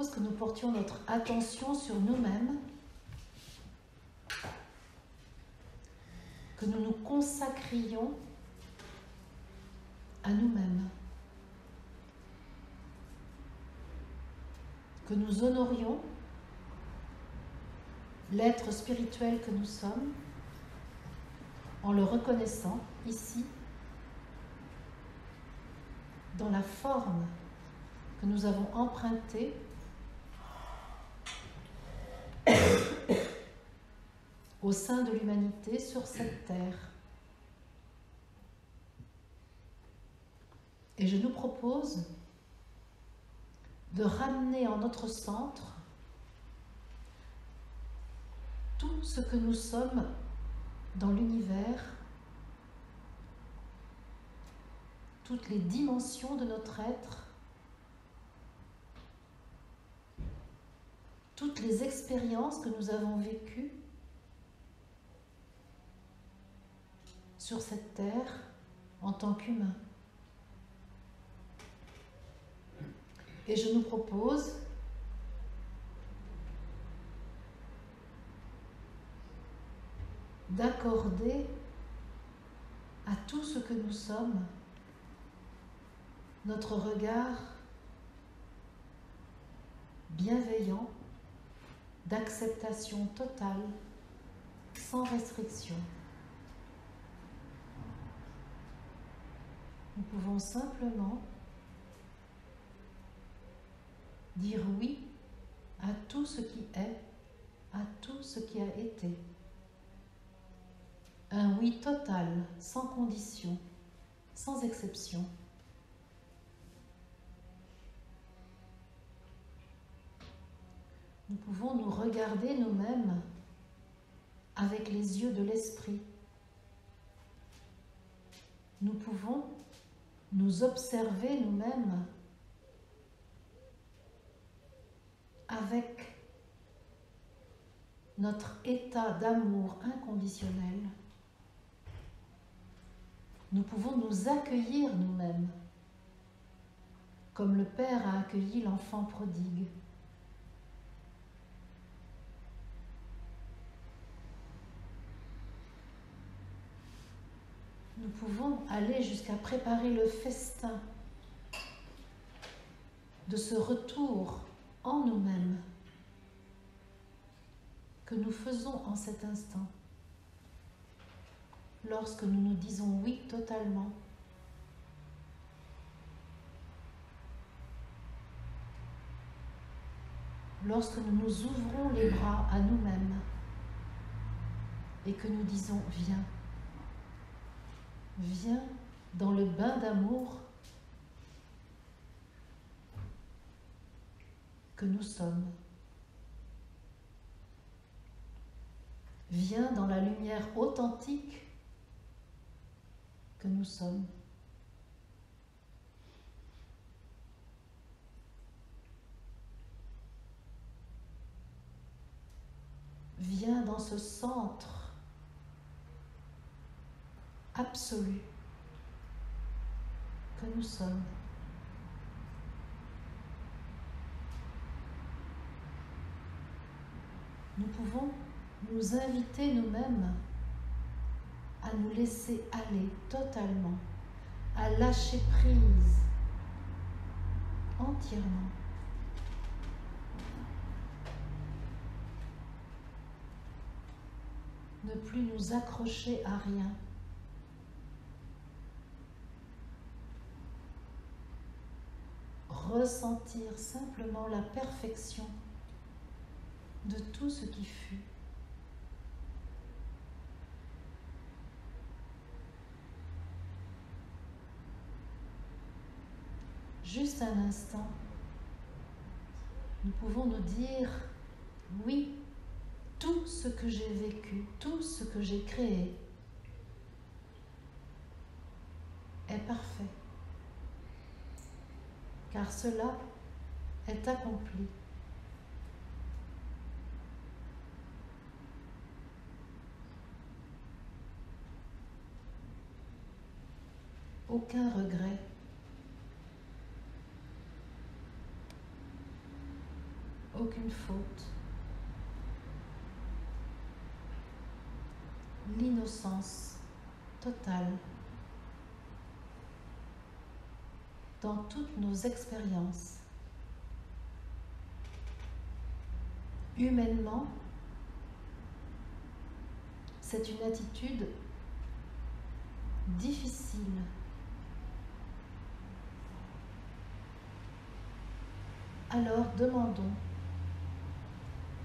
propose que nous portions notre attention sur nous-mêmes, que nous nous consacrions à nous-mêmes, que nous honorions l'être spirituel que nous sommes en le reconnaissant ici dans la forme que nous avons empruntée au sein de l'humanité sur cette terre. Et je nous propose de ramener en notre centre tout ce que nous sommes dans l'univers, toutes les dimensions de notre être, toutes les expériences que nous avons vécues sur cette terre en tant qu'humains. Et je nous propose d'accorder à tout ce que nous sommes notre regard bienveillant, d'acceptation totale, sans restriction. Nous pouvons simplement dire oui à tout ce qui est, à tout ce qui a été. Un oui total, sans condition, sans exception. Nous pouvons nous regarder nous-mêmes avec les yeux de l'esprit. Nous pouvons nous observer nous-mêmes avec notre état d'amour inconditionnel. Nous pouvons nous accueillir nous-mêmes, comme le Père a accueilli l'enfant prodigue. Nous pouvons aller jusqu'à préparer le festin de ce retour en nous-mêmes que nous faisons en cet instant, lorsque nous nous disons oui totalement. Lorsque nous nous ouvrons les bras à nous-mêmes et que nous disons viens, viens dans le bain d'amour que nous sommes. Viens dans la lumière authentique que nous sommes. Viens dans ce centre absolu que nous sommes. Nous pouvons nous inviter nous-mêmes à nous laisser aller totalement, à lâcher prise entièrement. Ne plus nous accrocher à rien. Ressentir simplement la perfection de tout ce qui fut. Juste un instant, nous pouvons nous dire oui, tout ce que j'ai vécu, tout ce que j'ai créé est parfait, car cela est accompli. Aucun regret. aucune faute, l'innocence totale dans toutes nos expériences. Humainement, c'est une attitude difficile. Alors demandons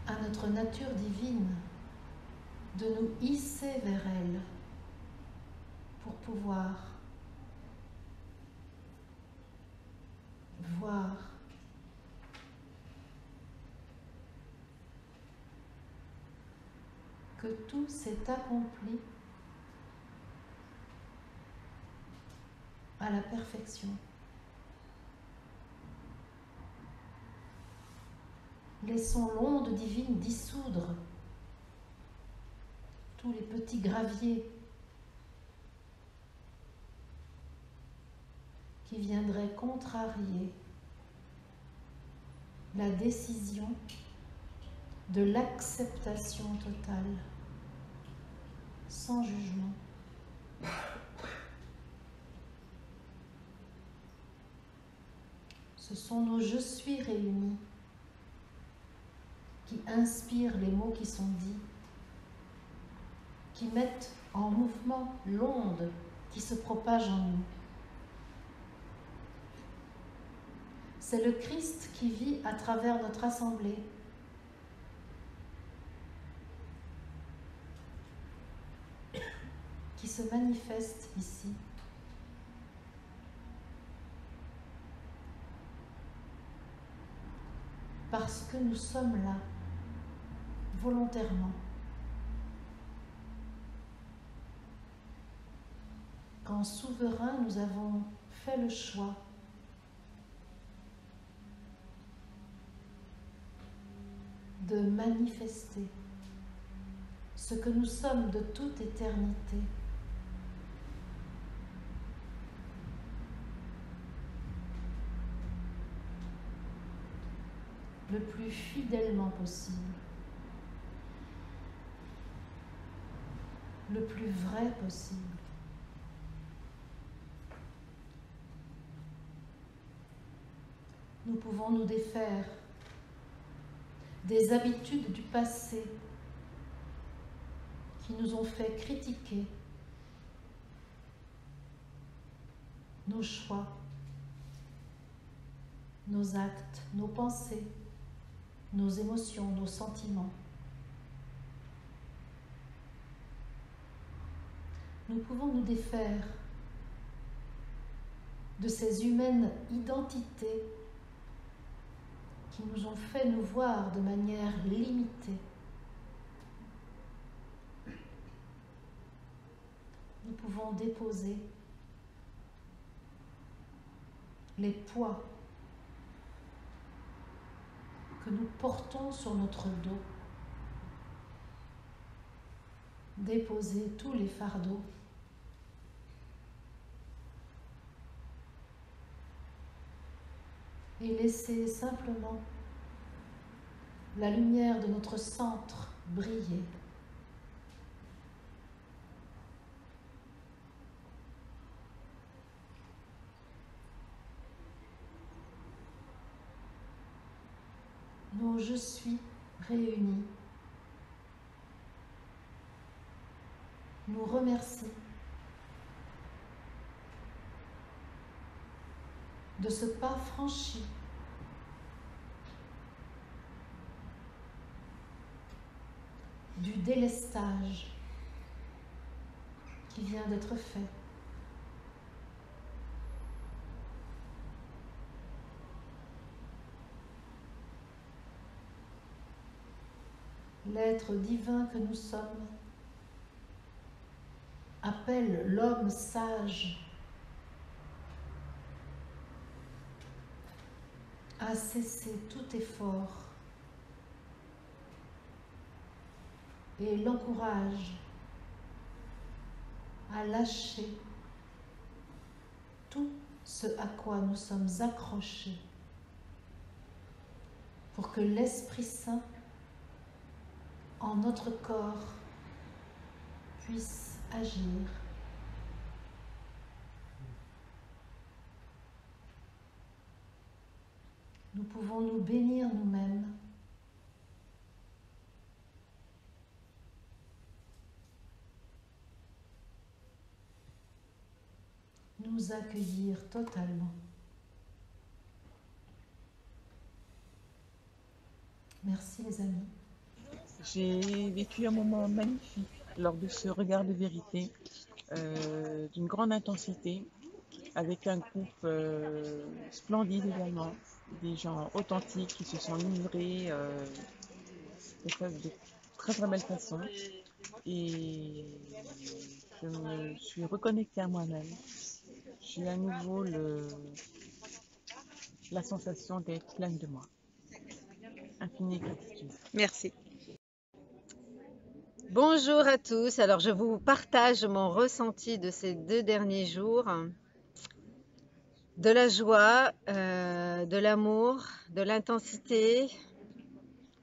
à notre nature divine de nous hisser vers elle pour pouvoir voir que tout s'est accompli à la perfection. Laissons l'onde divine dissoudre tous les petits graviers qui viendraient contrarier la décision de l'acceptation totale, sans jugement. Ce sont nos « je suis » réunis qui inspirent les mots qui sont dits, qui mettent en mouvement l'onde qui se propage en nous. C'est le Christ qui vit à travers notre assemblée. Qui se manifeste ici. Parce que nous sommes là, volontairement. Qu'en souverain, nous avons fait le choix de manifester ce que nous sommes de toute éternité. Le plus fidèlement possible, le plus vrai possible. Nous pouvons nous défaire des habitudes du passé qui nous ont fait critiquer nos choix, nos actes, nos pensées, nos émotions, nos sentiments. Nous pouvons nous défaire de ces humaines identités qui nous ont fait nous voir de manière limitée. Nous pouvons déposer les poids que nous portons sur notre dos, déposer tous les fardeaux et laisser simplement la lumière de notre centre briller. Nos « je suis » réunis nous remercient de ce pas franchi du délestage qui vient d'être fait. L'être divin que nous sommes appelle l'homme sage à cesser tout effort et l'encourage à lâcher tout ce à quoi nous sommes accrochés pour que l'Esprit Saint en notre corps puisse agir. Nous pouvons nous bénir nous-mêmes. Nous accueillir totalement. Merci les amis. J'ai vécu un moment magnifique lors de ce regard de vérité, d'une grande intensité, avec un groupe splendide également, des gens authentiques qui se sont livrés de très très belle façon. Et je me suis reconnectée à moi-même. J'ai à nouveau la sensation d'être pleine de moi. Infinie gratitude. Merci. Bonjour à tous. Alors, je vous partage mon ressenti de ces 2 derniers jours. De la joie, de l'amour, de l'intensité.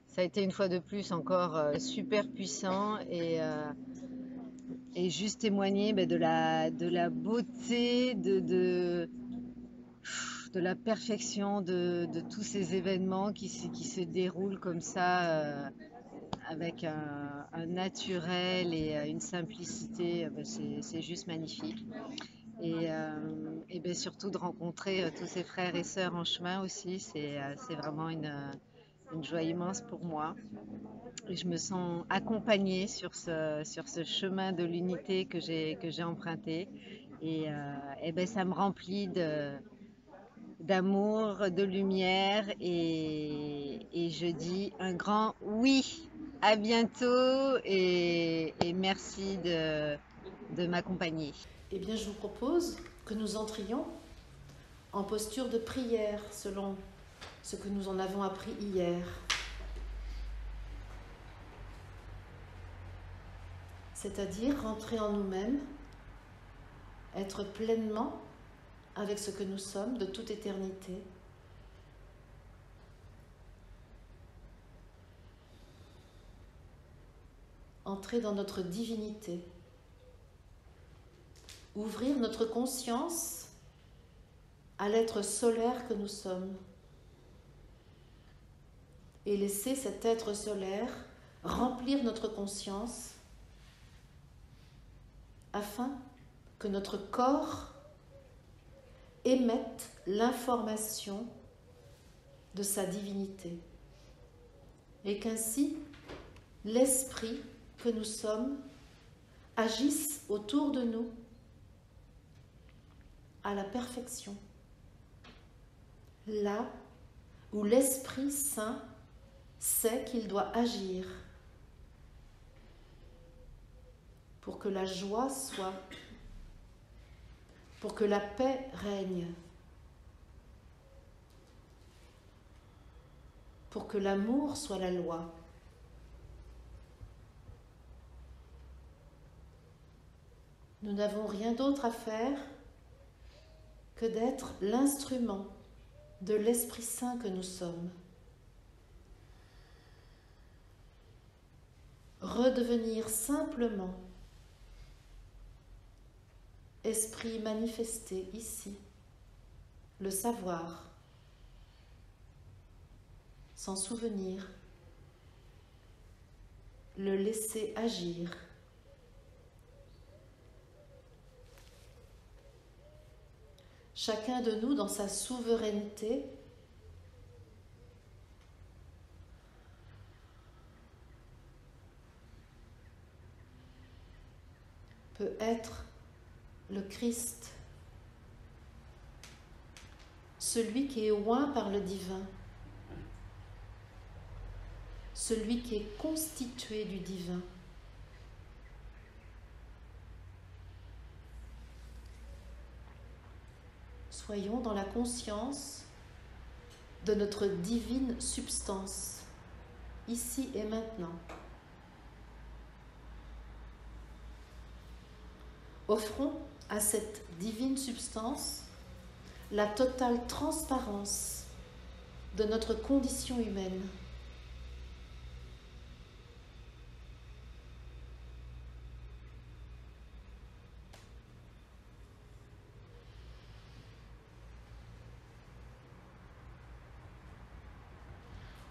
Ça a été une fois de plus encore super puissant et juste témoigner de la beauté, de la perfection de tous ces événements qui se déroulent comme ça avec un naturel et une simplicité. C'est juste magnifique. Et surtout de rencontrer tous ces frères et sœurs en chemin aussi, c'est vraiment une joie immense pour moi. Et je me sens accompagnée sur ce chemin de l'unité que j'ai emprunté. Et ça me remplit d'amour, de lumière. Et je dis un grand oui, à bientôt et merci de m'accompagner. Eh bien, je vous propose que nous entrions en posture de prière selon ce que nous en avons appris hier. C'est-à-dire rentrer en nous-mêmes, être pleinement avec ce que nous sommes de toute éternité. Entrer dans notre divinité. Ouvrir notre conscience à l'être solaire que nous sommes et laisser cet être solaire remplir notre conscience afin que notre corps émette l'information de sa divinité et qu'ainsi l'esprit que nous sommes agisse autour de nous à la perfection, là où l'Esprit Saint sait qu'il doit agir pour que la joie soit, pour que la paix règne, pour que l'amour soit la loi. Nous n'avons rien d'autre à faire que d'être l'instrument de l'Esprit Saint que nous sommes. Redevenir simplement esprit manifesté ici, le savoir, sans souvenir, le laisser agir. Chacun de nous, dans sa souveraineté, peut être le Christ, celui qui est oint par le divin, celui qui est constitué du divin. Soyons dans la conscience de notre divine substance, ici et maintenant. Offrons à cette divine substance la totale transparence de notre condition humaine.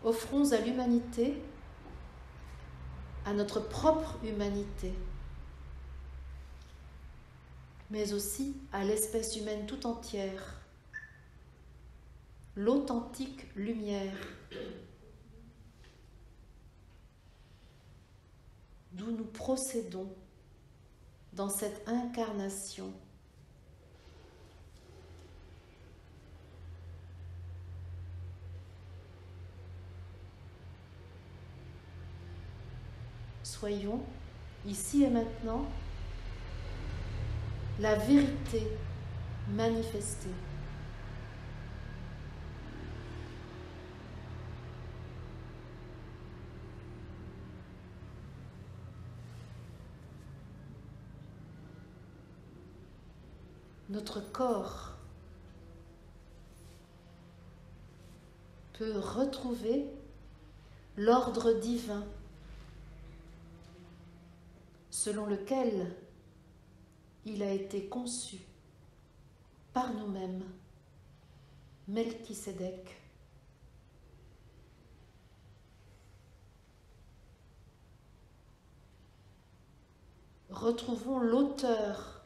Offrons à l'humanité, à notre propre humanité, mais aussi à l'espèce humaine tout entière, l'authentique lumière, d'où nous procédons dans cette incarnation. Soyons, ici et maintenant, la vérité manifestée. Notre corps peut retrouver l'ordre divin selon lequel il a été conçu par nous-mêmes, Melchisédek. Retrouvons l'auteur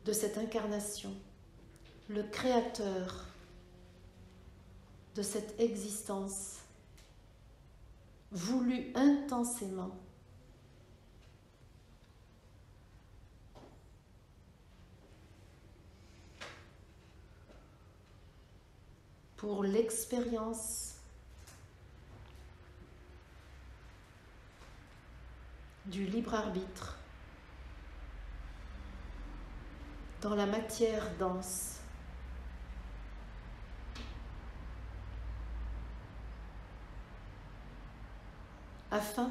de cette incarnation, le créateur de cette existence voulue intensément. Pour l'expérience du libre arbitre dans la matière dense. Afin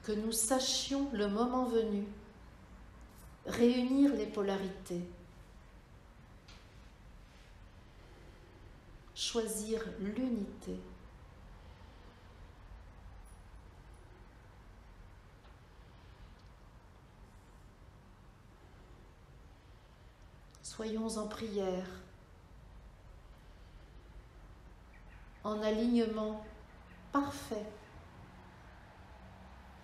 que nous sachions le moment venu réunir les polarités, choisir l'unité. Soyons en prière, en alignement parfait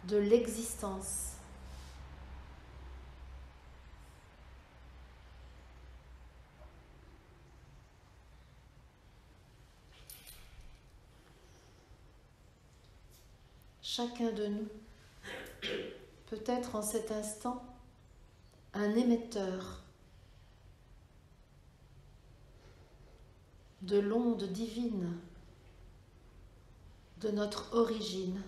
de l'existence. Chacun de nous peut être en cet instant un émetteur de l'onde divine de notre origine.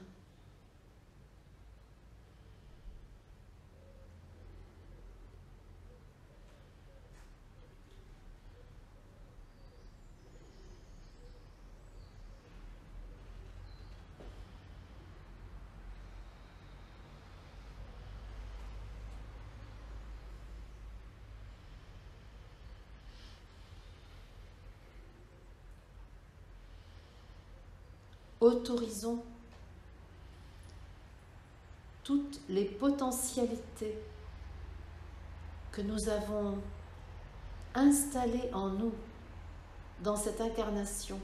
Autorisons toutes les potentialités que nous avons installées en nous dans cette incarnation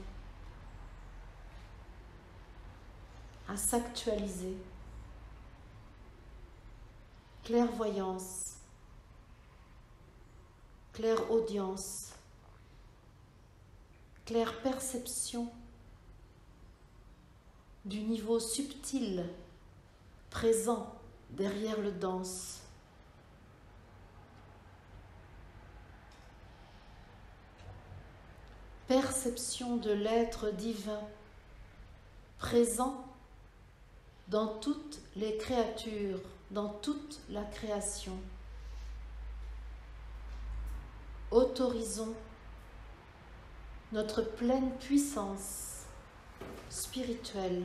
à s'actualiser. Clairvoyance, clairaudience, clairperception du niveau subtil présent derrière le dense. Perception de l'être divin présent dans toutes les créatures, dans toute la création. Autorisons notre pleine puissance spirituelle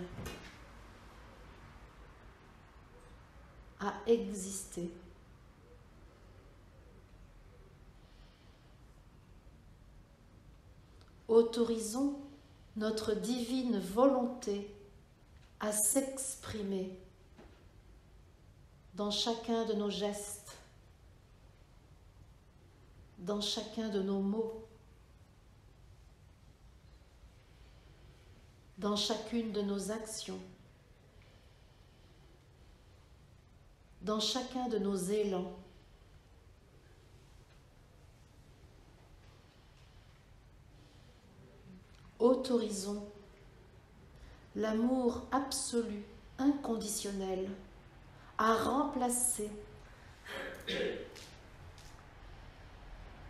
à exister. Autorisons notre divine volonté à s'exprimer dans chacun de nos gestes, dans chacun de nos mots, dans chacune de nos actions, dans chacun de nos élans. Autorisons l'amour absolu, inconditionnel, à remplacer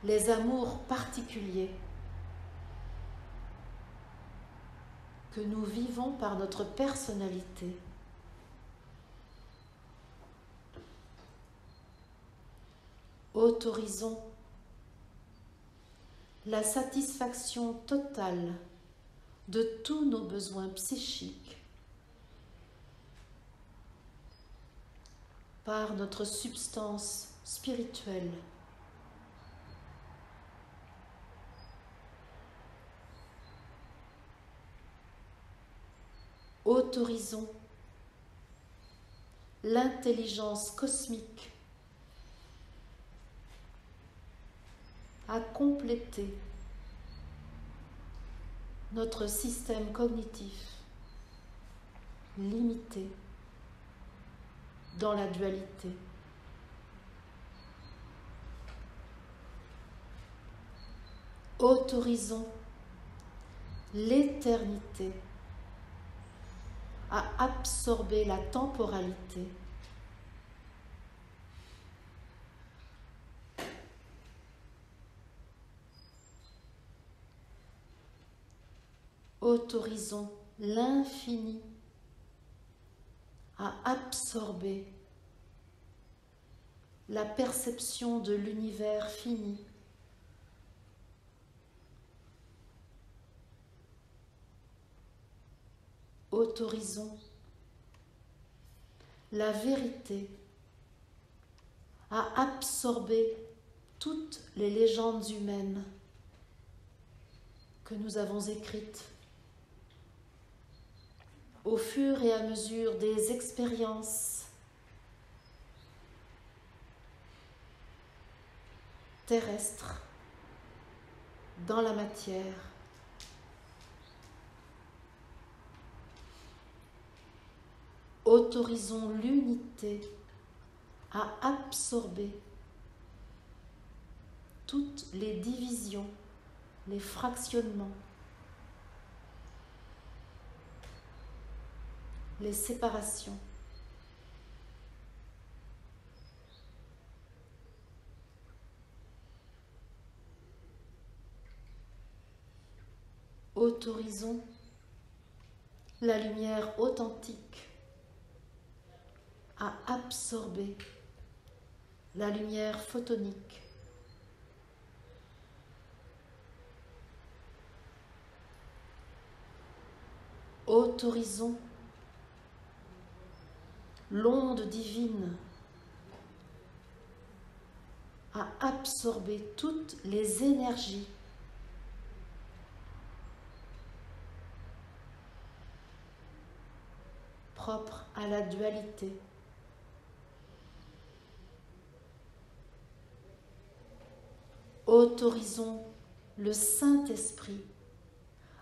les amours particuliers que nous vivons par notre personnalité. Autorisons la satisfaction totale de tous nos besoins psychiques par notre substance spirituelle. Autorisons l'intelligence cosmique à compléter notre système cognitif limité dans la dualité. Autorisons l'éternité à absorber la temporalité. Autorisons l'infini à absorber la perception de l'univers fini. Autorisons la vérité à absorber toutes les légendes humaines que nous avons écrites au fur et à mesure des expériences terrestres dans la matière. Autorisons l'unité à absorber toutes les divisions, les fractionnements, les séparations. Autorisons la lumière authentique à absorber la lumière photonique. Autorisons l'onde divine à absorber toutes les énergies propres à la dualité. Autorisons le Saint-Esprit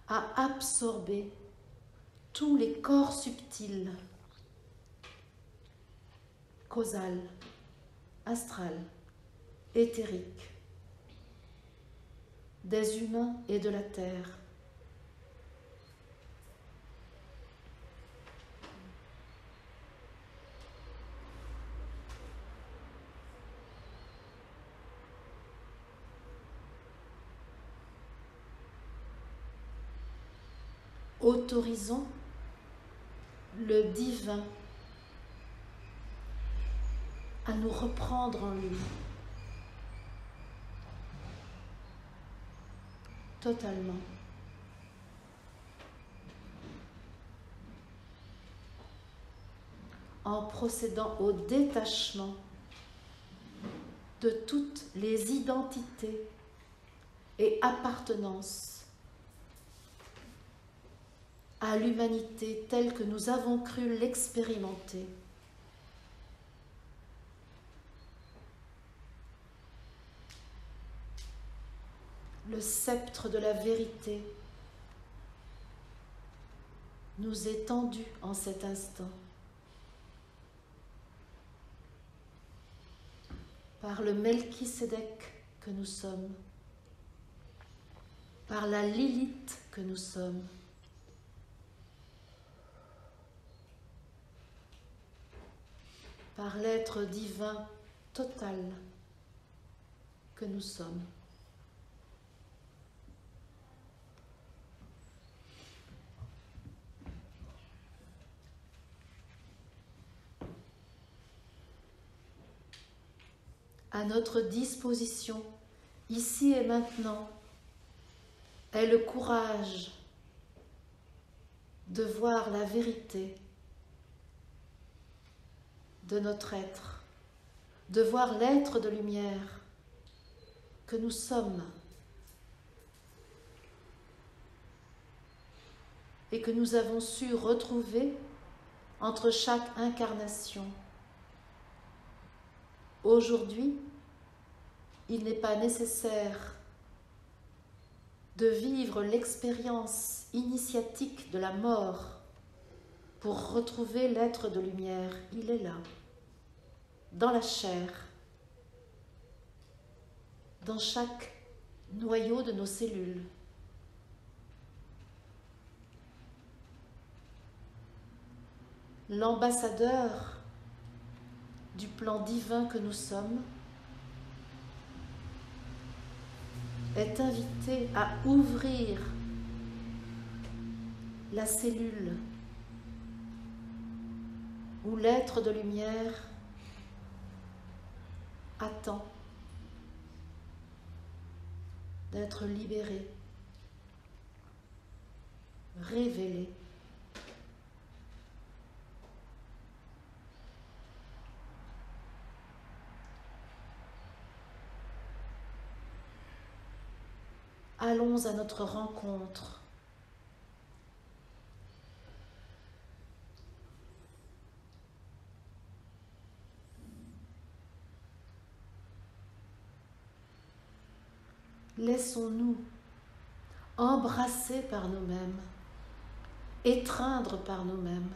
à absorber tous les corps subtils, causal, astral, éthérique, des humains et de la terre. Autorisons le divin à nous reprendre en lui, totalement. En procédant au détachement de toutes les identités et appartenances à l'humanité telle que nous avons cru l'expérimenter. Le sceptre de la vérité nous est tendu en cet instant par le Melchisédek que nous sommes, par la Lilith que nous sommes, par l'être divin total que nous sommes. À notre disposition, ici et maintenant, est le courage de voir la vérité de notre être, de voir l'être de lumière que nous sommes et que nous avons su retrouver entre chaque incarnation. Aujourd'hui, il n'est pas nécessaire de vivre l'expérience initiatique de la mort pour retrouver l'être de lumière. Il est là, dans la chair, dans chaque noyau de nos cellules. L'ambassadeur du plan divin que nous sommes est invité à ouvrir la cellule où l'être de lumière attend d'être libéré, révélé. Allons à notre rencontre. Laissons-nous embrasser par nous-mêmes, étreindre par nous-mêmes.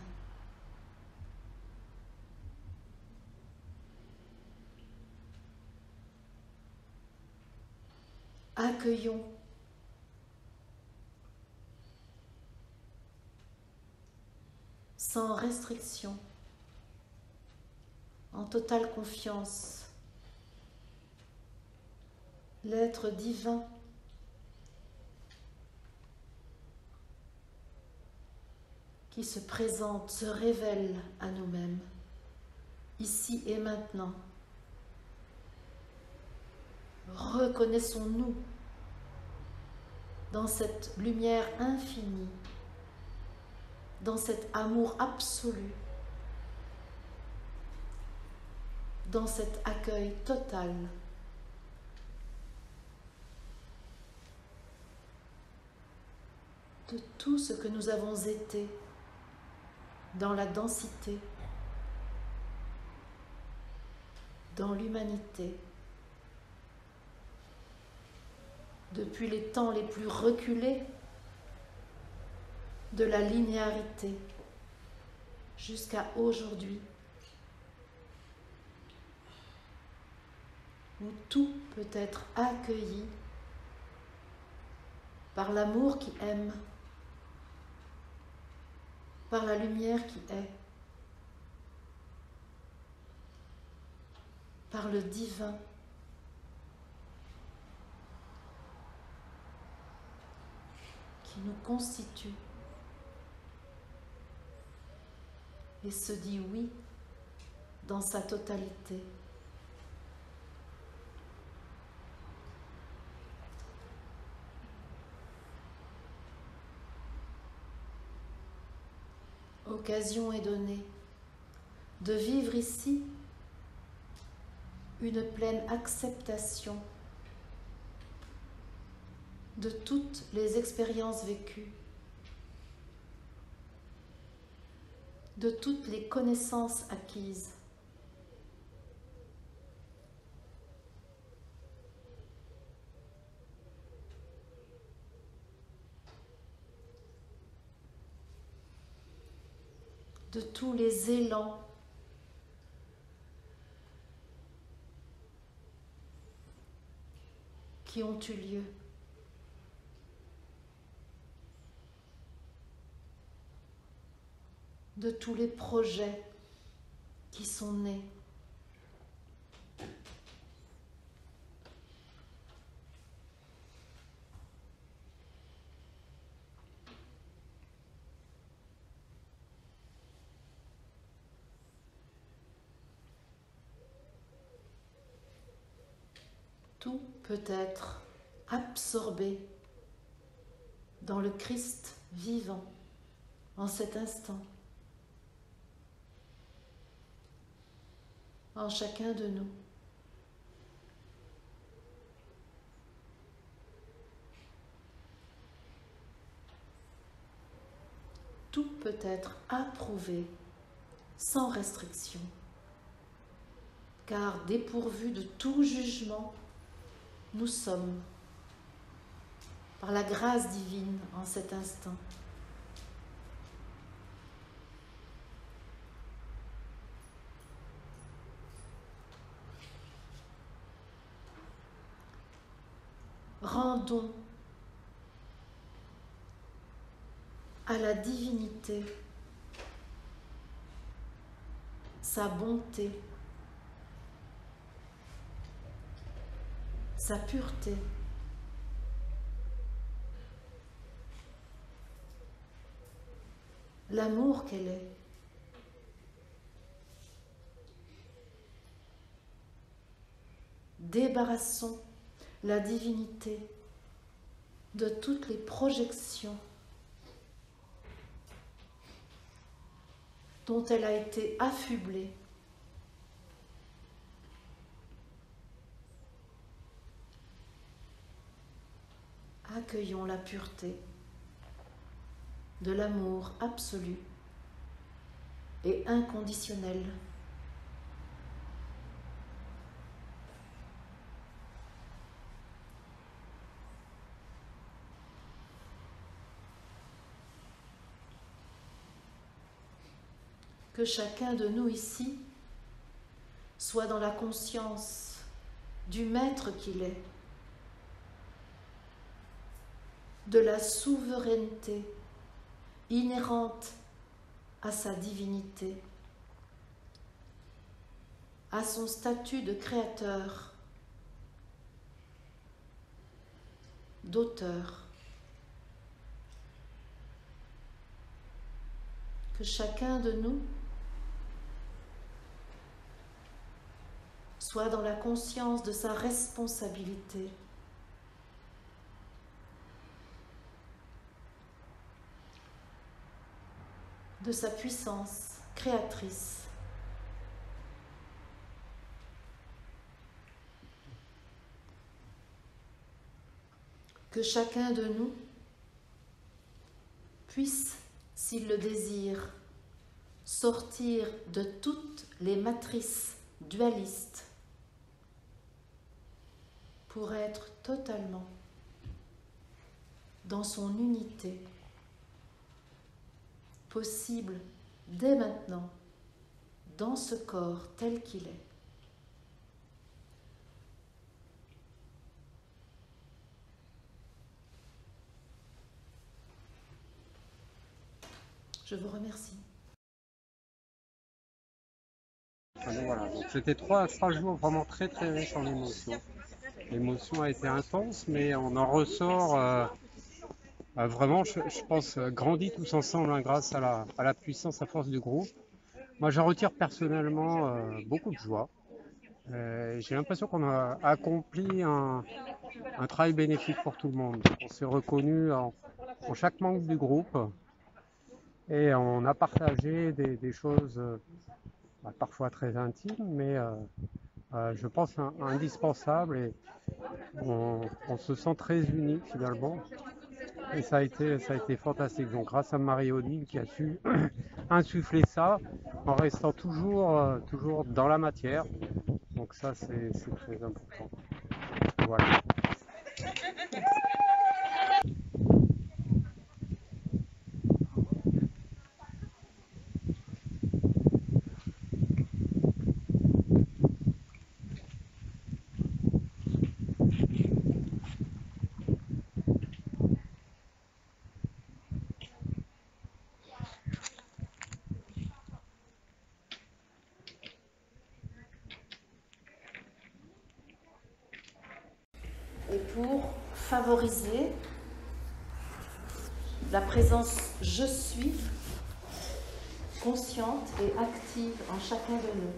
Accueillons sans restriction, en totale confiance, l'être divin qui se présente, se révèle à nous-mêmes, ici et maintenant. Reconnaissons-nous dans cette lumière infinie, dans cet amour absolu, dans cet accueil total. De tout ce que nous avons été dans la densité, dans l'humanité, depuis les temps les plus reculés de la linéarité jusqu'à aujourd'hui, où tout peut être accueilli par l'amour qui aime, par la lumière qui est, par le divin qui nous constitue et se dit oui dans sa totalité. Occasion est donnée de vivre ici une pleine acceptation de toutes les expériences vécues, de toutes les connaissances acquises. De tous les élans qui ont eu lieu. De tous les projets qui sont nés. Tout peut être absorbé dans le Christ vivant en cet instant, en chacun de nous. Tout peut être approuvé sans restriction, car dépourvu de tout jugement, nous sommes, par la grâce divine en cet instant. Rendons à la divinité sa bonté, sa pureté, l'amour qu'elle est. Débarrassons la divinité de toutes les projections dont elle a été affublée. Accueillons la pureté de l'amour absolu et inconditionnel. Que chacun de nous ici soit dans la conscience du maître qu'il est, de la souveraineté inhérente à sa divinité, à son statut de créateur, d'auteur. Que chacun de nous soit dans la conscience de sa responsabilité, de sa puissance créatrice. Que chacun de nous puisse, s'il le désire, sortir de toutes les matrices dualistes pour être totalement dans son unité, possible dès maintenant, dans ce corps tel qu'il est. Je vous remercie. Voilà, donc c'était trois jours vraiment très très riches en émotions. L'émotion a été intense, mais on en ressort vraiment, je pense, grandi tous ensemble hein, grâce à la puissance, à force du groupe. Moi, j'en retire personnellement beaucoup de joie. J'ai l'impression qu'on a accompli un travail bénéfique pour tout le monde. On s'est reconnu en chaque membre du groupe et on a partagé des choses parfois très intimes, mais je pense indispensables et on se sent très unis finalement. Et ça a été fantastique. Donc grâce à Marie-Odile qui a su insuffler ça en restant toujours dans la matière. Donc ça, c'est très important. Voilà. Et pour favoriser la présence je suis consciente et active en chacun de nous.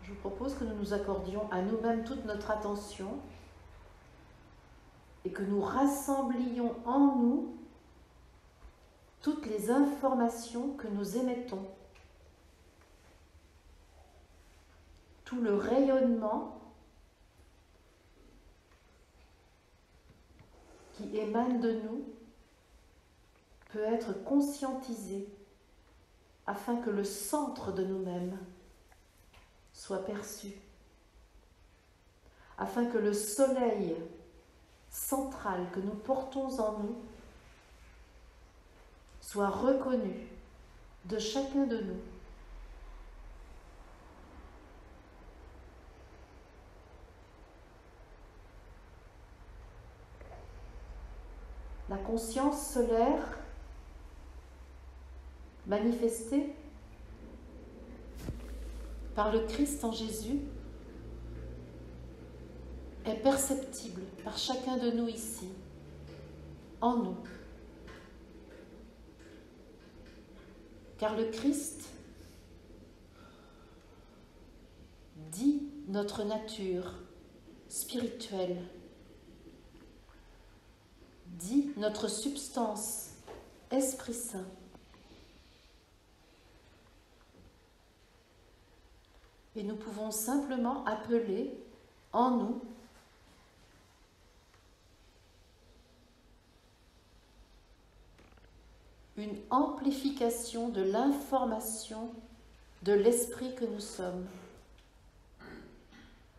Je vous propose que nous nous accordions à nous-mêmes toute notre attention et que nous rassemblions en nous toutes les informations que nous émettons. Tout le rayonnement qui émane de nous peut être conscientisé afin que le centre de nous-mêmes soit perçu, afin que le soleil central que nous portons en nous soit reconnu de chacun de nous. La conscience solaire manifestée par le Christ en Jésus est perceptible par chacun de nous ici, en nous. Car le Christ dit notre nature spirituelle, dit notre substance, Esprit Saint. Et nous pouvons simplement appeler en nous une amplification de l'information de l'esprit que nous sommes,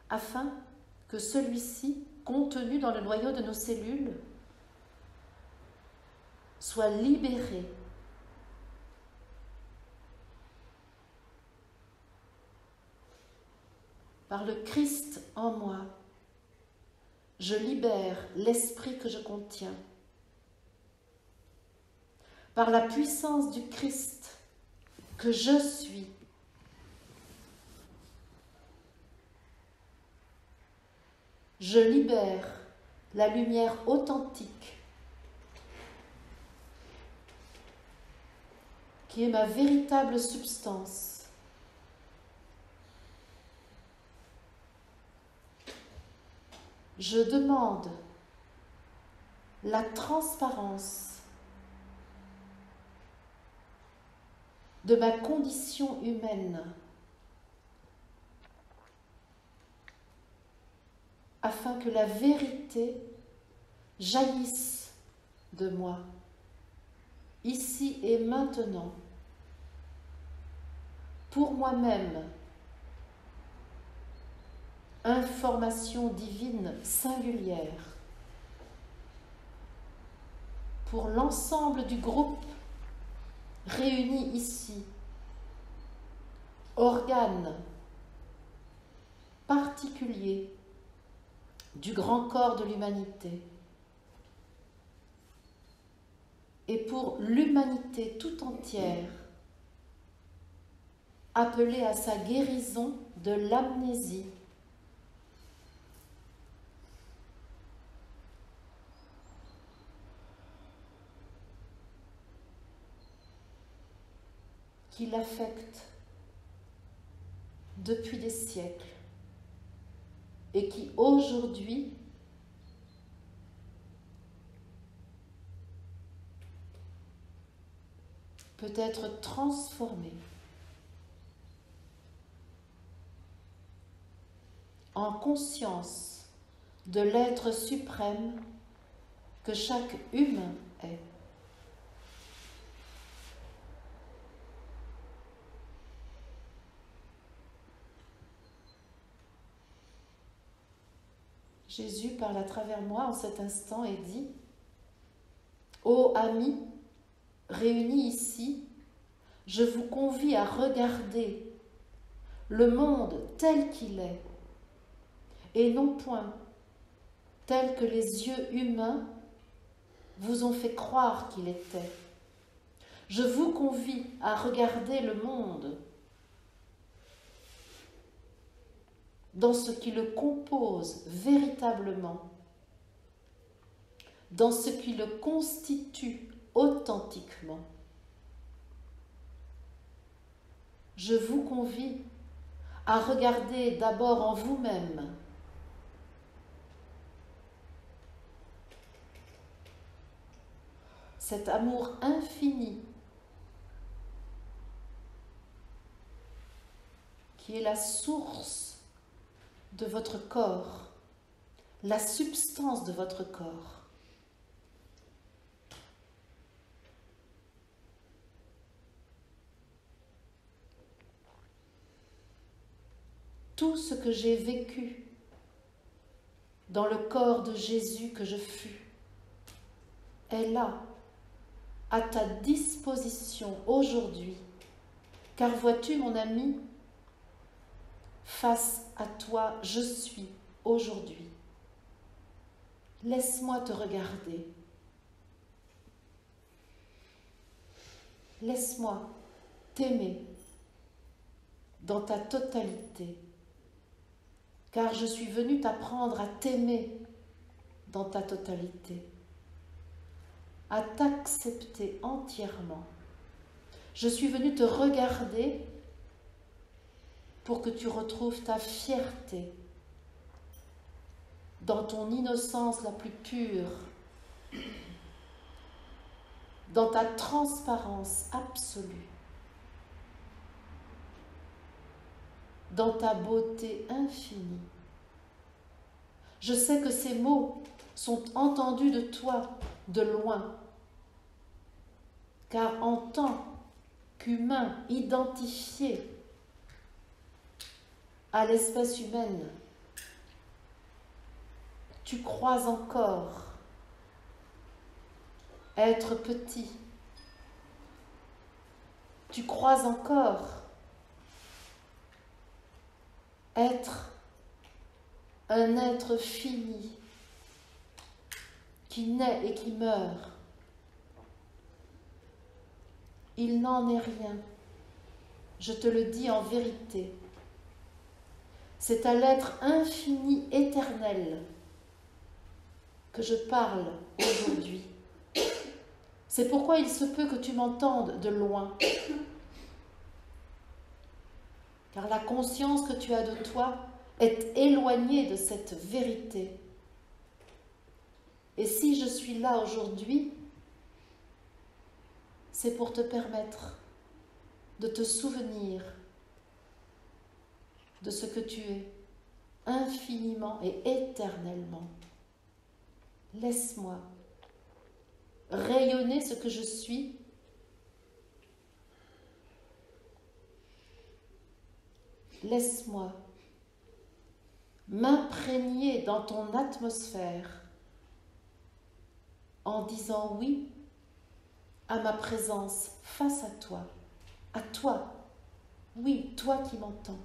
afin que celui-ci, contenu dans le noyau de nos cellules, soit libéré par le Christ en moi. Je libère l'esprit que je contiens. Par la puissance du Christ que je suis, je libère la lumière authentique qui est ma véritable substance. Je demande la transparence de ma condition humaine afin que la vérité jaillisse de moi, ici et maintenant, pour moi-même, information divine singulière, pour l'ensemble du groupe réuni ici, organes particuliers du grand corps de l'humanité, et pour l'humanité tout entière, appelée à sa guérison de l'amnésie. Qui l'affecte depuis des siècles et qui aujourd'hui peut être transformé en conscience de l'être suprême que chaque humain est. Jésus parle à travers moi en cet instant et dit « Ô amis, réunis ici, je vous convie à regarder le monde tel qu'il est, et non point tel que les yeux humains vous ont fait croire qu'il était. Je vous convie à regarder le monde dans ce qui le compose véritablement, dans ce qui le constitue authentiquement. Je vous convie à regarder d'abord en vous-même cet amour infini qui est la source de votre corps, la substance de votre corps. Tout ce que j'ai vécu dans le corps de Jésus que je fus est là, à ta disposition aujourd'hui. Car vois-tu, mon ami, face à toi, je suis aujourd'hui. Laisse-moi te regarder. Laisse-moi t'aimer dans ta totalité. Car je suis venue t'apprendre à t'aimer dans ta totalité, à t'accepter entièrement. Je suis venue te regarder pour que tu retrouves ta fierté dans ton innocence la plus pure, dans ta transparence absolue, dans ta beauté infinie. Je sais que ces mots sont entendus de toi de loin, car en tant qu'humain identifié à l'espèce humaine, tu crois encore être petit. Tu crois encore être un être fini qui naît et qui meurt. Il n'en est rien. Je te le dis en vérité. C'est à l'être infini éternel que je parle aujourd'hui. C'est pourquoi il se peut que tu m'entendes de loin. Car la conscience que tu as de toi est éloignée de cette vérité. Et si je suis là aujourd'hui, c'est pour te permettre de te souvenir de ce que tu es, infiniment et éternellement. Laisse-moi rayonner ce que je suis. Laisse-moi m'imprégner dans ton atmosphère en disant oui à ma présence face à toi, oui, toi qui m'entends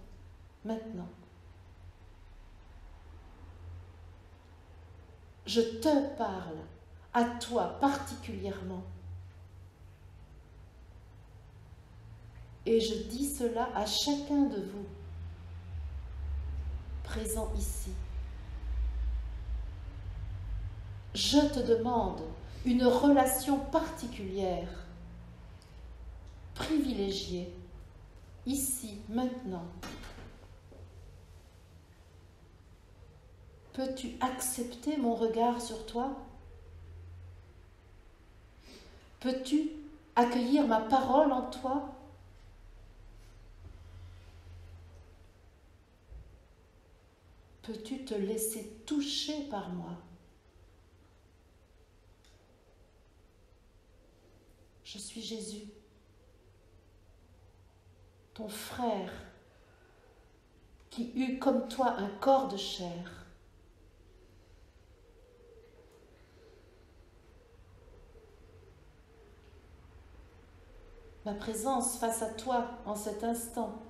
maintenant. Je te parle à toi particulièrement. Et je dis cela à chacun de vous, présents ici. Je te demande une relation particulière, privilégiée, ici, maintenant. Peux-tu accepter mon regard sur toi? Peux-tu accueillir ma parole en toi? peux-tu te laisser toucher par moi? Je suis Jésus, ton frère, qui eut comme toi un corps de chair. Ma présence face à toi en cet instant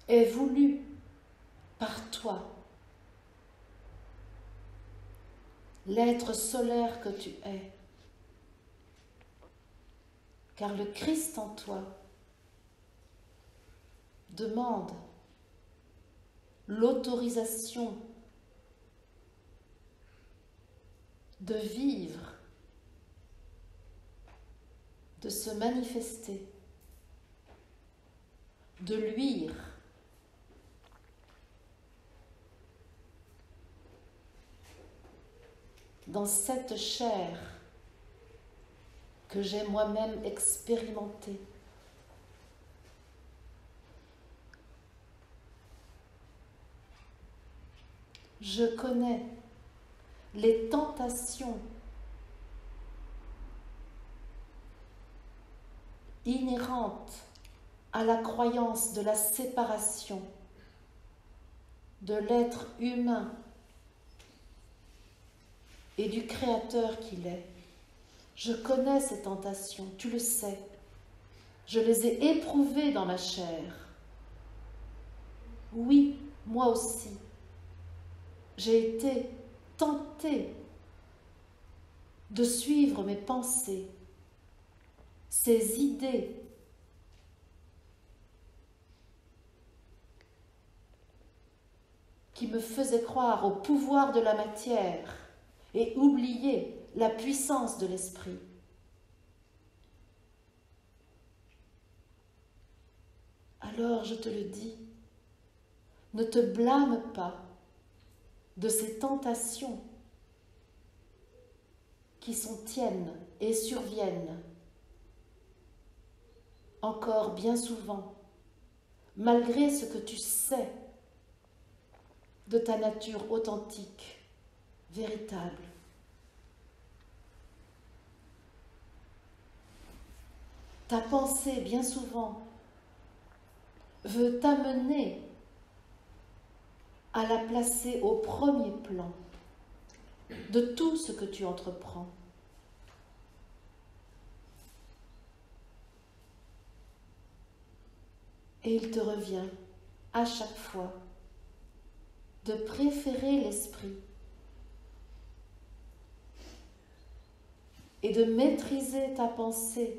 est voulue par toi, l'être solaire que tu es, car le Christ en toi demande l'autorisation de vivre, de se manifester, de luire, dans cette chair que j'ai moi-même expérimentée. Je connais les tentations inhérentes à la croyance de la séparation de l'être humain et du Créateur qu'il est. Je connais ces tentations, tu le sais. Je les ai éprouvées dans ma chair. Oui, moi aussi. J'ai été tentée de suivre mes pensées, ces idées qui me faisaient croire au pouvoir de la matière et oublier la puissance de l'esprit. Alors je te le dis, ne te blâme pas de ces tentations qui sont tiennes et surviennent encore bien souvent, malgré ce que tu sais de ta nature authentique, véritable. Ta pensée, bien souvent, veut t'amener à la placer au premier plan de tout ce que tu entreprends. Et il te revient à chaque fois de préférer l'esprit et de maîtriser ta pensée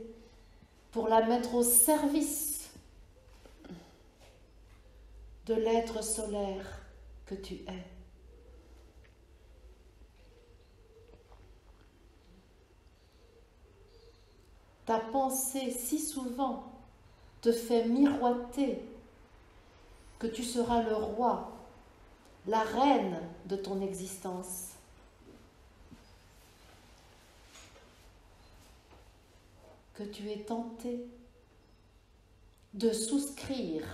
pour la mettre au service de l'être solaire que tu es. Ta pensée si souvent te fait miroiter que tu seras le roi, la reine de ton existence. Que tu es tenté de souscrire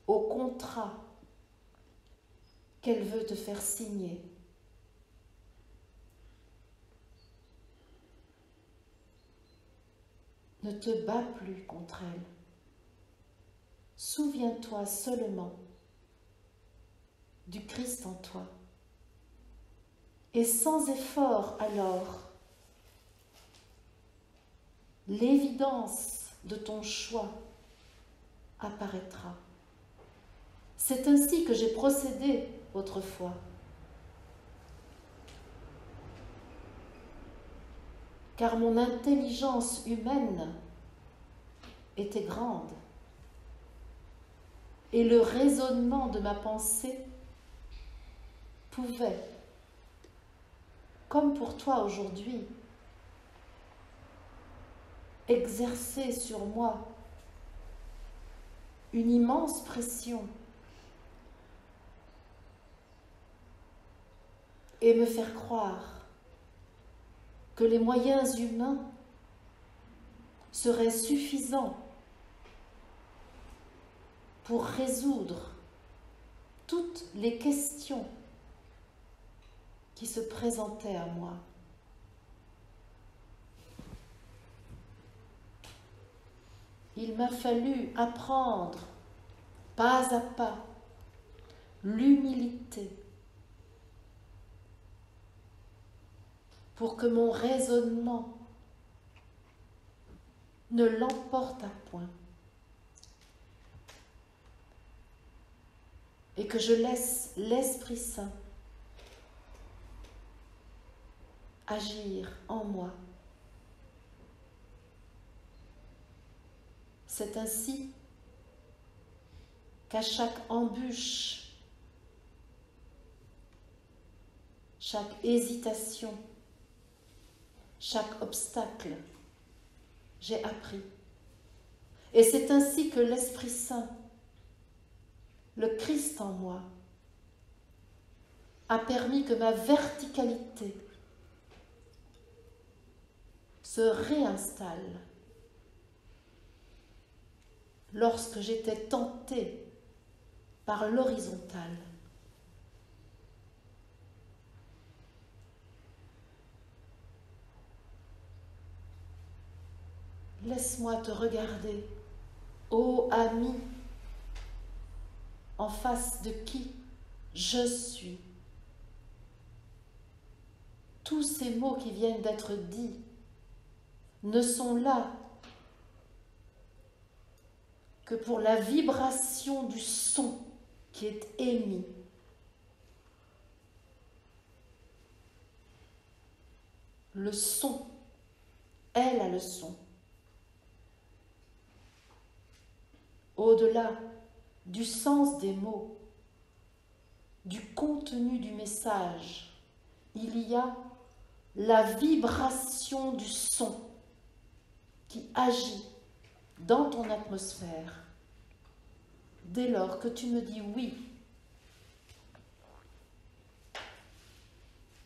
au contrat qu'elle veut te faire signer. Ne te bats plus contre elle. Souviens-toi seulement du Christ en toi. Et sans effort alors, l'évidence de ton choix apparaîtra. C'est ainsi que j'ai procédé autrefois. Car mon intelligence humaine était grande et le raisonnement de ma pensée pouvait, comme pour toi aujourd'hui, exercer sur moi une immense pression et me faire croire que les moyens humains seraient suffisants pour résoudre toutes les questions qui se présentaient à moi. Il m'a fallu apprendre pas à pas l'humilité pour que mon raisonnement ne l'emporte à point et que je laisse l'Esprit Saint agir en moi. C'est ainsi qu'à chaque embûche, chaque hésitation, chaque obstacle, j'ai appris. Et c'est ainsi que l'Esprit Saint, le Christ en moi, a permis que ma verticalité se réinstalle lorsque j'étais tentée par l'horizontale. Laisse-moi te regarder, ô ami, en face de qui je suis. Tous ces mots qui viennent d'être dits ne sont là que pour la vibration du son qui est émis. Le son, elle a le son. Au-delà du sens des mots, du contenu du message, il y a la vibration du son qui agit dans ton atmosphère dès lors que tu me dis oui.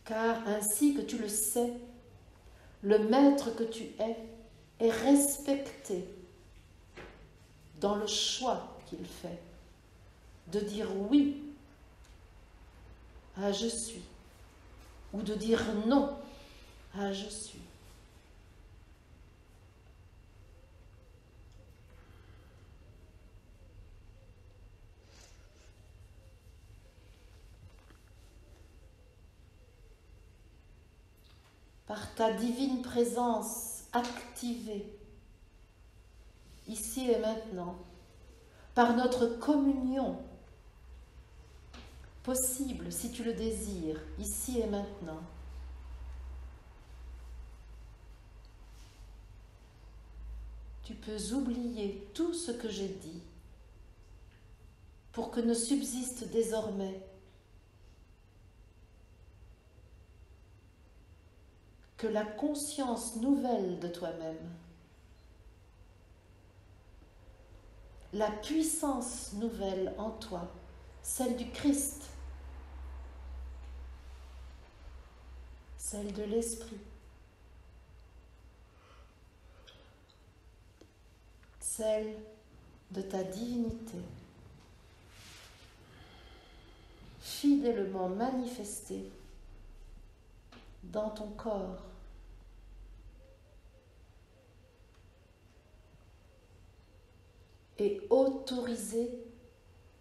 Car ainsi que tu le sais, le maître que tu est respecté dans le choix qu'il fait de dire oui à je suis ou de dire non à je suis. Par ta divine présence activée, ici et maintenant, par notre communion possible, si tu le désires, ici et maintenant, tu peux oublier tout ce que j'ai dit pour que ne subsiste désormais que la conscience nouvelle de toi-même, la puissance nouvelle en toi, celle du Christ, celle de l'Esprit, celle de ta divinité, fidèlement manifestée dans ton corps. Et autorisée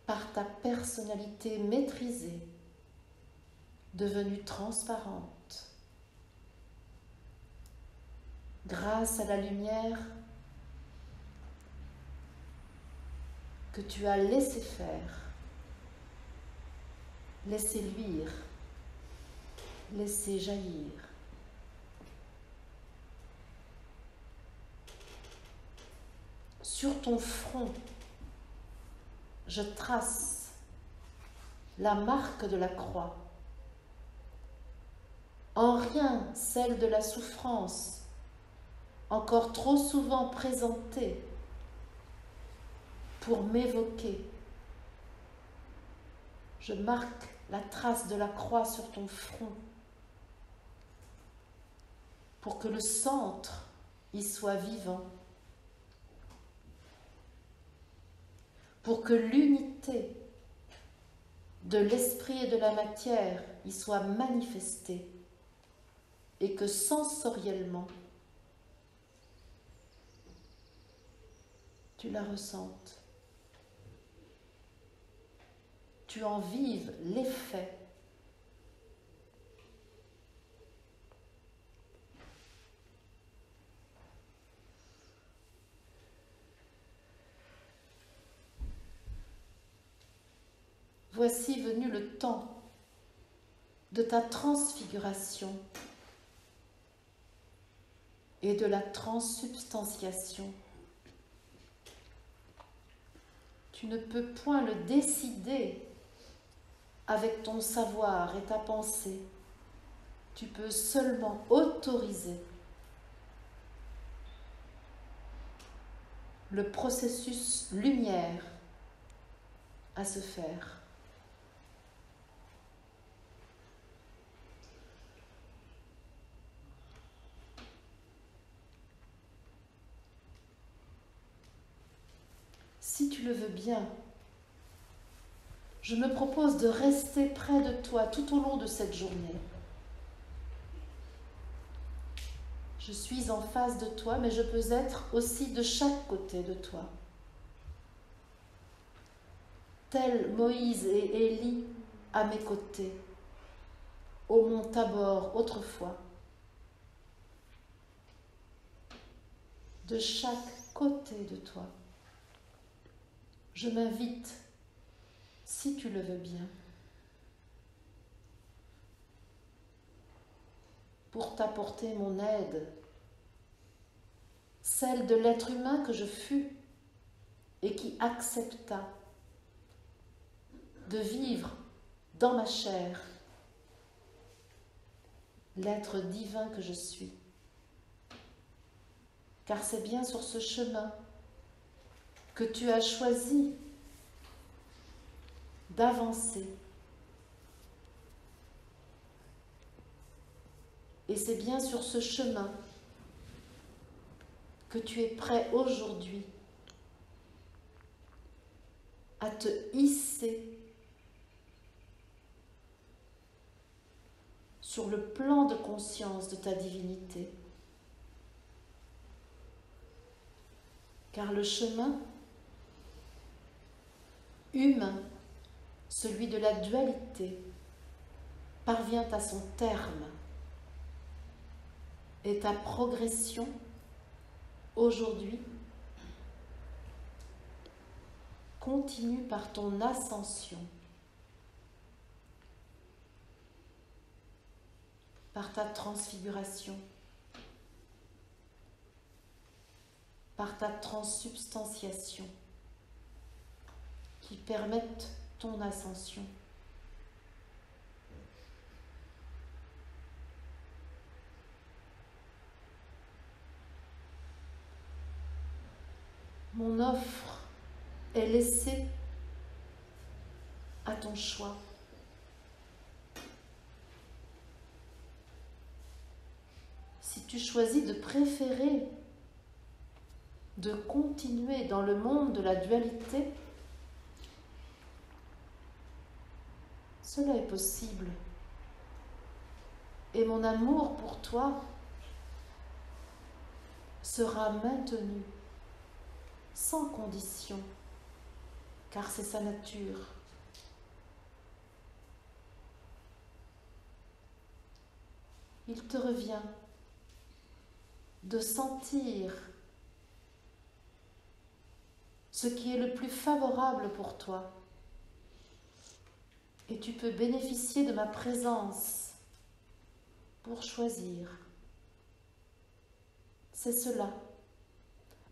par ta personnalité maîtrisée, devenue transparente, grâce à la lumière que tu as laissé faire, laissé luire, laissé jaillir. Sur ton front, je trace la marque de la croix. En rien celle de la souffrance, encore trop souvent présentée pour m'évoquer. Je marque la trace de la croix sur ton front pour que le centre y soit vivant, pour que l'unité de l'esprit et de la matière y soit manifestée et que sensoriellement tu la ressentes, tu en vives l'effet. Voici venu le temps de ta transfiguration et de la transsubstantiation. Tu ne peux point le décider avec ton savoir et ta pensée. Tu peux seulement autoriser le processus lumière à se faire. Si tu le veux bien, je me propose de rester près de toi tout au long de cette journée. Je suis en face de toi, mais je peux être aussi de chaque côté de toi. Tel Moïse et Élie à mes côtés, au mont Tabor autrefois. De chaque côté de toi. Je m'invite, si tu le veux bien, pour t'apporter mon aide, celle de l'être humain que je fus et qui accepta de vivre dans ma chair l'être divin que je suis. Car c'est bien sur ce chemin que tu as choisi d'avancer. Et c'est bien sur ce chemin que tu es prêt aujourd'hui à te hisser sur le plan de conscience de ta divinité. Car le chemin humain, celui de la dualité, parvient à son terme et ta progression aujourd'hui continue par ton ascension, par ta transfiguration, par ta transsubstantiation, qui permettent ton ascension. Mon offre est laissée à ton choix. Si tu choisis de préférer de continuer dans le monde de la dualité, cela est possible. Et mon amour pour toi sera maintenu, sans condition, car c'est sa nature. Il te revient de sentir ce qui est le plus favorable pour toi. Et tu peux bénéficier de ma présence pour choisir. C'est cela,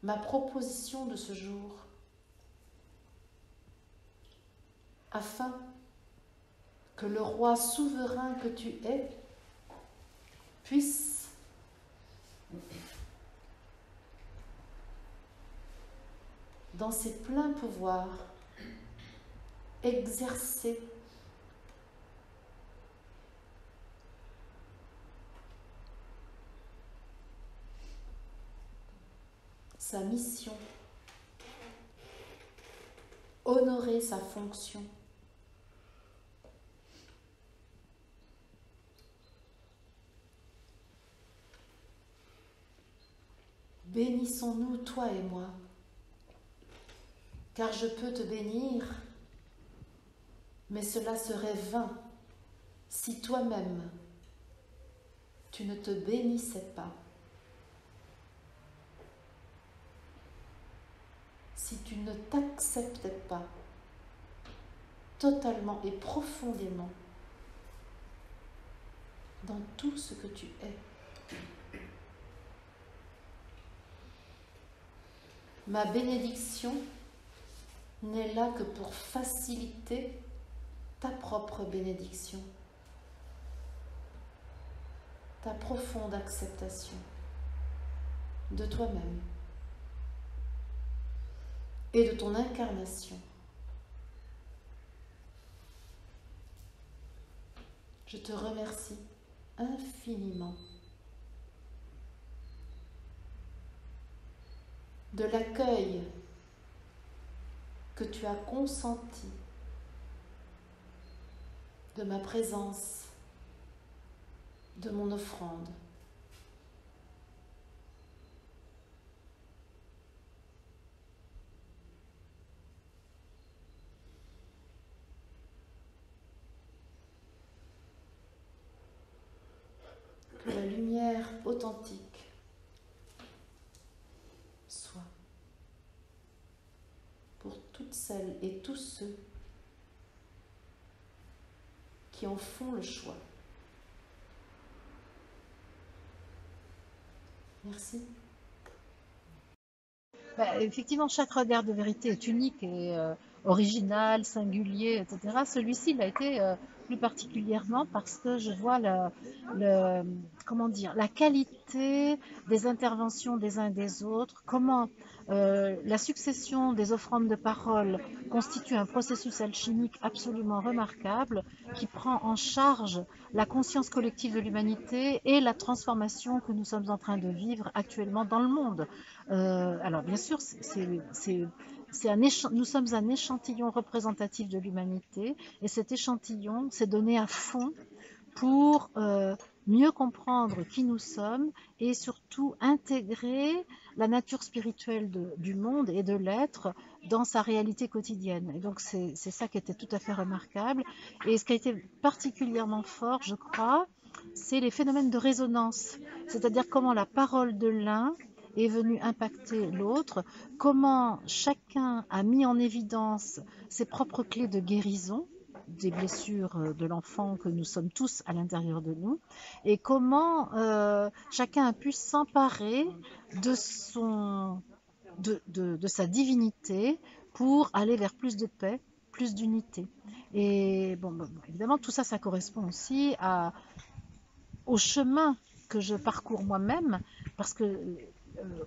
ma proposition de ce jour, afin que le roi souverain que tu es puisse dans ses pleins pouvoirs exercer sa mission honorer sa fonction. Bénissons-nous, toi et moi, car je peux te bénir, mais cela serait vain si toi-même tu ne te bénissais pas, si tu ne t'acceptais pas totalement et profondément dans tout ce que tu es. Ma bénédiction n'est là que pour faciliter ta propre bénédiction, ta profonde acceptation de toi-même et de ton incarnation. Je te remercie infiniment de l'accueil que tu as consenti de ma présence, de mon offrande. Que la lumière authentique soit pour toutes celles et tous ceux qui en font le choix. Merci. Effectivement, chaque regard de vérité est unique et original, singulier, etc. Celui-ci, il a été plus particulièrement parce que je vois comment dire, la qualité des interventions des uns et des autres, comment la succession des offrandes de parole constitue un processus alchimique absolument remarquable qui prend en charge la conscience collective de l'humanité et la transformation que nous sommes en train de vivre actuellement dans le monde. Alors bien sûr, nous sommes un échantillon représentatif de l'humanité et cet échantillon s'est donné à fond pour mieux comprendre qui nous sommes et surtout intégrer la nature spirituelle du monde et de l'être dans sa réalité quotidienne. Et donc c'est ça qui était tout à fait remarquable. Et ce qui a été particulièrement fort, je crois, c'est les phénomènes de résonance, c'est-à-dire comment la parole de l'un est venue impacter l'autre, comment chacun a mis en évidence ses propres clés de guérison des blessures de l'enfant que nous sommes tous à l'intérieur de nous, et comment chacun a pu s'emparer de sa divinité pour aller vers plus de paix, plus d'unité. Et bon, évidemment, tout ça, ça correspond aussi au chemin que je parcours moi-même, parce que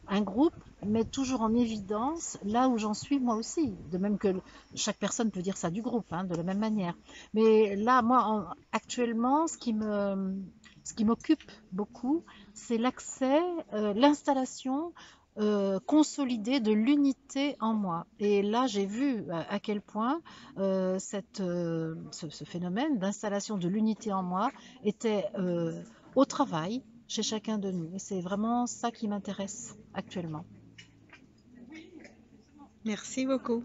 un groupe met toujours en évidence là où j'en suis moi aussi, de même que chaque personne peut dire ça du groupe, hein, de la même manière. Mais là, moi, actuellement, ce qui m'occupe beaucoup, c'est l'accès, l'installation consolidée de l'unité en moi. Et là, j'ai vu à quel point ce phénomène d'installation de l'unité en moi était au travail chez chacun de nous. Et c'est vraiment ça qui m'intéresse actuellement. Merci beaucoup.